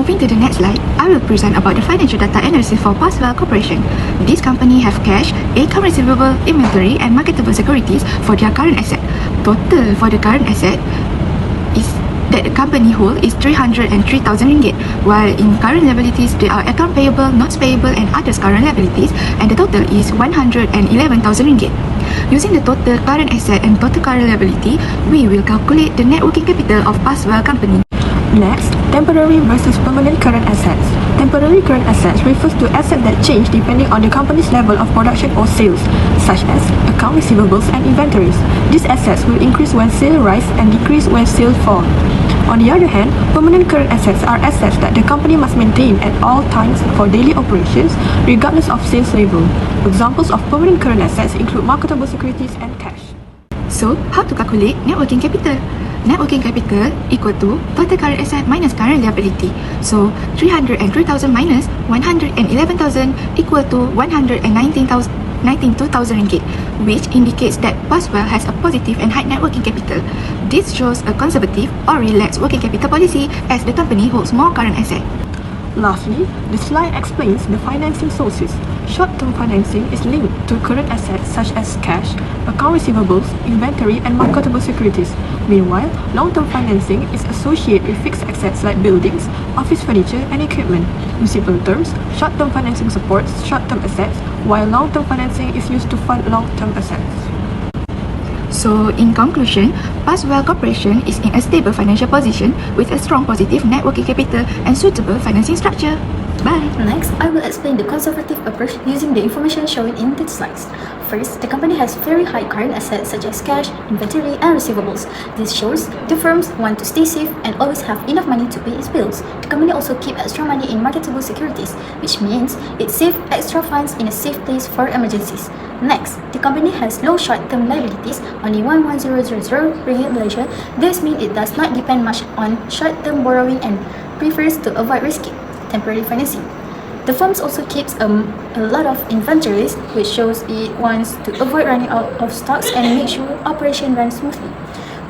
Moving to the next slide, I will present about the financial data analysis for Paswell Corporation. This company have cash, account receivable, inventory and marketable securities for their current asset. Total for the current asset is that the company hold is 303,000 ringgit, while in current liabilities there are account payable, notes payable and others current liabilities, and the total is 111,000 ringgit. Using the total current asset and total current liability, we will calculate the net working capital of Paswell company. Next, temporary versus permanent current assets. Temporary current assets refers to assets that change depending on the company's level of production or sales, such as account receivables and inventories. These assets will increase when sales rise and decrease when sales fall. On the other hand, permanent current assets are assets that the company must maintain at all times for daily operations, regardless of sales level. Examples of permanent current assets include marketable securities and cash. So, how to calculate net working capital? Net working capital equal to total current asset minus current liability. So, 303,000 minus 111,000 equal to 192,000 ringgit, which indicates that Paswell has a positive and high net working capital. This shows a conservative or relaxed working capital policy as the company holds more current asset. Lastly, the slide explains the financing sources. Short-term financing is linked to current assets such as cash, account receivables, inventory, and marketable securities. Meanwhile, long-term financing is associated with fixed assets like buildings, office furniture, and equipment. In simple terms, short-term financing supports short-term assets, while long-term financing is used to fund long-term assets. So, in conclusion, Paswell Corporation is in a stable financial position with a strong positive net working capital and suitable financing structure. Bye! Next, I will explain the conservative approach using the information shown in the slides. First, the company has very high current assets such as cash, inventory, and receivables. This shows the firms want to stay safe and always have enough money to pay its bills. The company also keeps extra money in marketable securities, which means it saves extra funds in a safe place for emergencies. Next, the company has low short-term liabilities, only 11,000 ringgit Malaysia. This means it does not depend much on short-term borrowing and prefers to avoid risky temporary financing. The firm also keeps a lot of inventories, which shows it wants to avoid running out of stocks and make sure operation runs smoothly.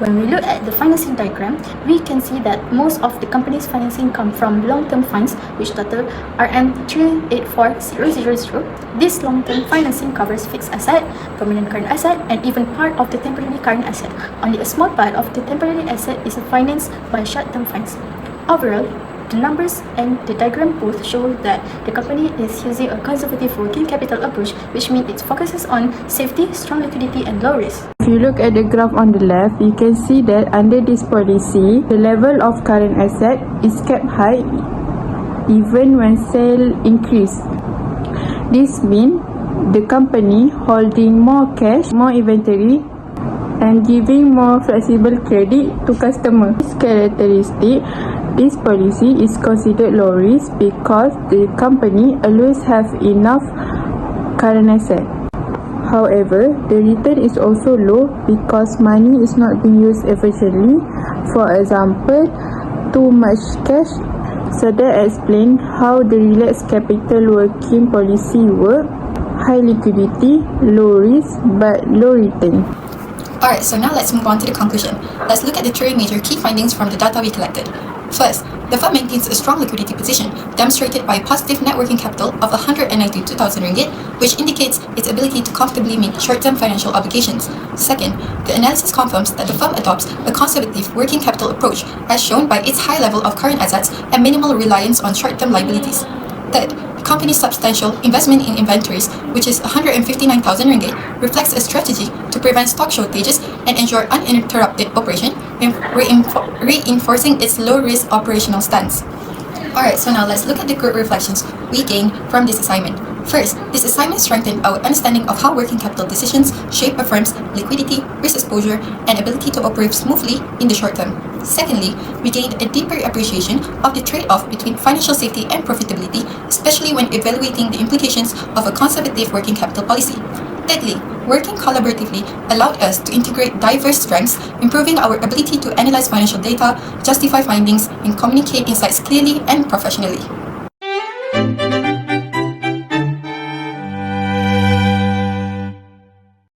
When we look at the financing diagram, we can see that most of the company's financing come from long-term funds, which total RM384000. This long-term financing covers fixed asset, permanent current asset, and even part of the temporary current asset. Only a small part of the temporary asset is financed by short-term funds. Overall, the numbers and the diagram both show that the company is using a conservative working capital approach, which means it focuses on safety, strong liquidity, and low risk. If you look at the graph on the left, you can see that under this policy, the level of current asset is kept high even when sales increase. This means the company holding more cash, more inventory, and giving more flexible credit to customers. This characteristic, this policy is considered low risk because the company always have enough current asset. However, the return is also low because money is not being used efficiently. For example, too much cash. So that explains how the relaxed capital working policy works. High liquidity, low risk, but low return. Alright, so now let's move on to the conclusion. Let's look at the three major key findings from the data we collected. First, the firm maintains a strong liquidity position, demonstrated by a positive net working capital of 192,000 ringgit, which indicates its ability to comfortably meet short-term financial obligations. Second, the analysis confirms that the firm adopts a conservative working capital approach, as shown by its high level of current assets and minimal reliance on short-term liabilities. Third, the company's substantial investment in inventories, which is 159,000 ringgit, reflects a strategy to prevent stock shortages and ensure uninterrupted operation, reinforcing its low-risk operational stance. Alright, so now let's look at the group reflections we gained from this assignment. First, this assignment strengthened our understanding of how working capital decisions shape a firm's liquidity, risk exposure, and ability to operate smoothly in the short term. Secondly, we gained a deeper appreciation of the trade-off between financial safety and profitability, especially when evaluating the implications of a conservative working capital policy. Thirdly, working collaboratively allowed us to integrate diverse strengths, improving our ability to analyze financial data, justify findings, and communicate insights clearly and professionally.